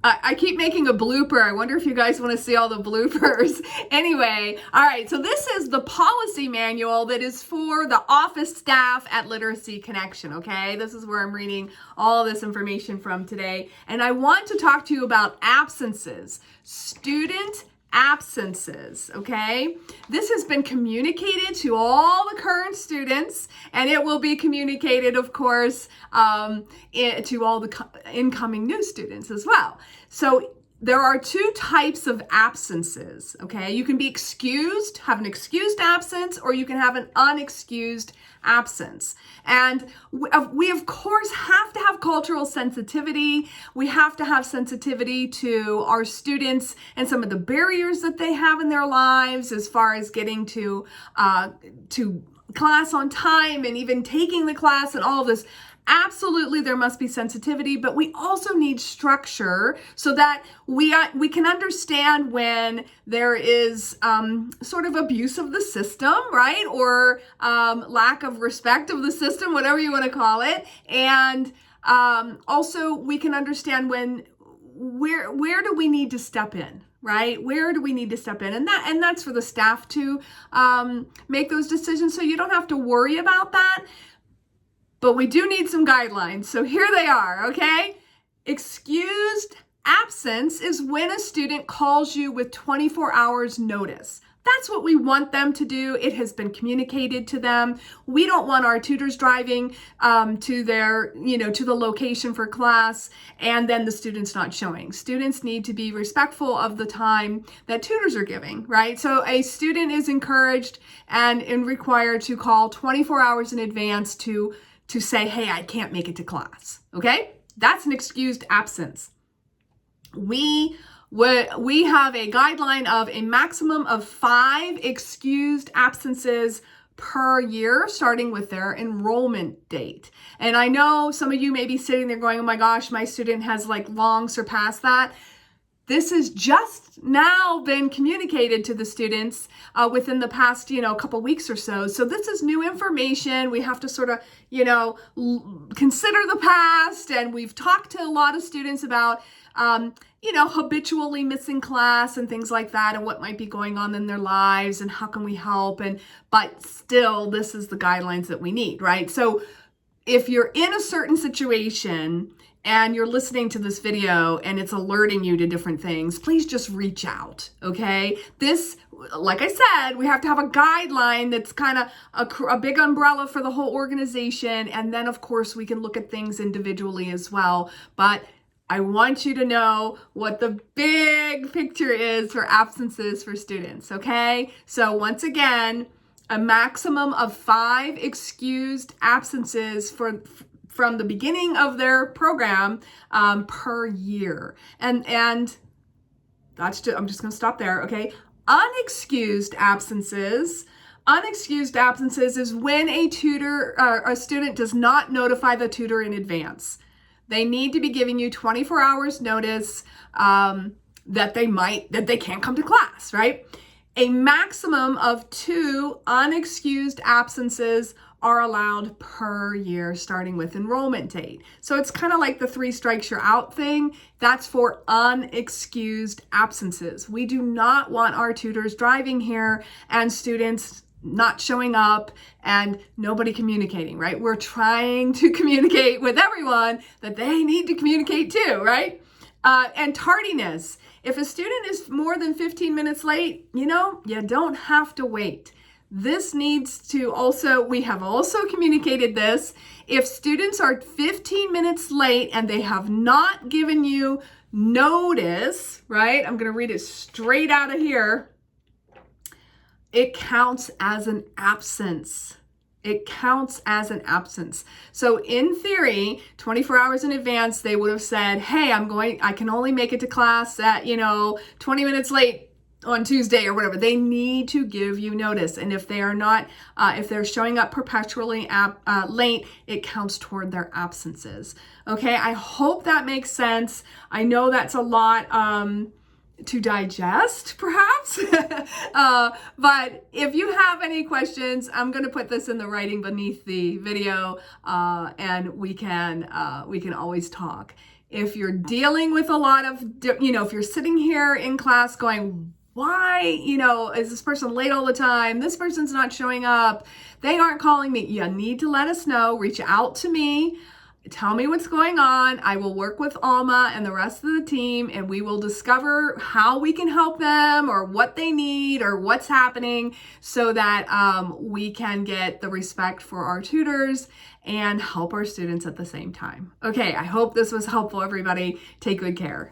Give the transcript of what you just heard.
I keep making a blooper. I wonder if you guys want to see all the bloopers. Anyway, all right, so this is the policy manual that is for the office staff at Literacy Connection, okay? This is where I'm reading all this information from today. And I want to talk to you about absences, student absences, okay? This has been communicated to all the current students, and it will be communicated, of course, to all the incoming new students as well. So there are two types of absences, okay? You can be excused, have an excused absence, or you can have an unexcused absence. And we of course have to have cultural sensitivity. We have to have sensitivity to our students and some of the barriers that they have in their lives as far as getting to class on time and even taking the class and all of this. Absolutely, there must be sensitivity, but we also need structure so that we can understand when there is sort of abuse of the system, right? Or lack of respect of the system, whatever you want to call it. And also we can understand where do we need to step in? Right? Where do we need to step in? And that's for the staff to make those decisions, so you don't have to worry about that. But we do need some guidelines. So here they are, okay? Excused absence is when a student calls you with 24 hours notice. That's what we want them to do. It has been communicated to them. We don't want our tutors driving to the location for class and then the students not showing. Students need to be respectful of the time that tutors are giving, right? So a student is encouraged and required to call 24 hours in advance to say, hey, I can't make it to class, okay? That's an excused absence. We have a guideline of a maximum of 5 excused absences per year, starting with their enrollment date. And I know some of you may be sitting there going, oh my gosh, my student has long surpassed that. This has just now been communicated to the students within the past, couple weeks or so. So this is new information. We have to sort of, consider the past. And we've talked to a lot of students about, habitually missing class and things like that, and what might be going on in their lives and how can we help. But still, this is the guidelines that we need, right? So if you're in a certain situation and you're listening to this video and it's alerting you to different things, please just reach out, okay? This, like I said, we have to have a guideline that's kind of a big umbrella for the whole organization. And then, of course, we can look at things individually as well. But I want you to know what the big picture is for absences for students, okay? So once again, a maximum of 5 excused absences from the beginning of their program per year. And that's I'm just going to stop there, okay? Unexcused absences is when a tutor or a student does not notify the tutor in advance. They need to be giving you 24 hours notice that they can't come to class, right? A maximum of 2 unexcused absences are allowed per year, starting with enrollment date. So it's kind of like the 3 strikes you're out thing. That's for unexcused absences. We do not want our tutors driving here and students not showing up and nobody communicating, right? We're trying to communicate with everyone that they need to communicate too, right? And tardiness. If a student is more than 15 minutes late, you don't have to wait. This needs to we have also communicated this. If students are 15 minutes late and they have not given you notice, right? I'm going to read it straight out of here. It counts as an absence. It counts as an absence. So in theory, 24 hours in advance, they would have said, hey, I can only make it to class at, 20 minutes late on Tuesday or whatever. They need to give you notice. And if they are not, if they're showing up perpetually late, it counts toward their absences. Okay, I hope that makes sense. I know that's a lot to digest, perhaps. But if you have any questions, I'm going to put this in the writing beneath the video, and we can always talk. If you're dealing with a lot of, if you're sitting here in class going, why, is this person late all the time? This person's not showing up. They aren't calling me. You need to let us know. Reach out to me. Tell me what's going on. I will work with Alma and the rest of the team, and we will discover how we can help them or what they need or what's happening so that we can get the respect for our tutors and help our students at the same time. Okay, I hope this was helpful, everybody. Take good care.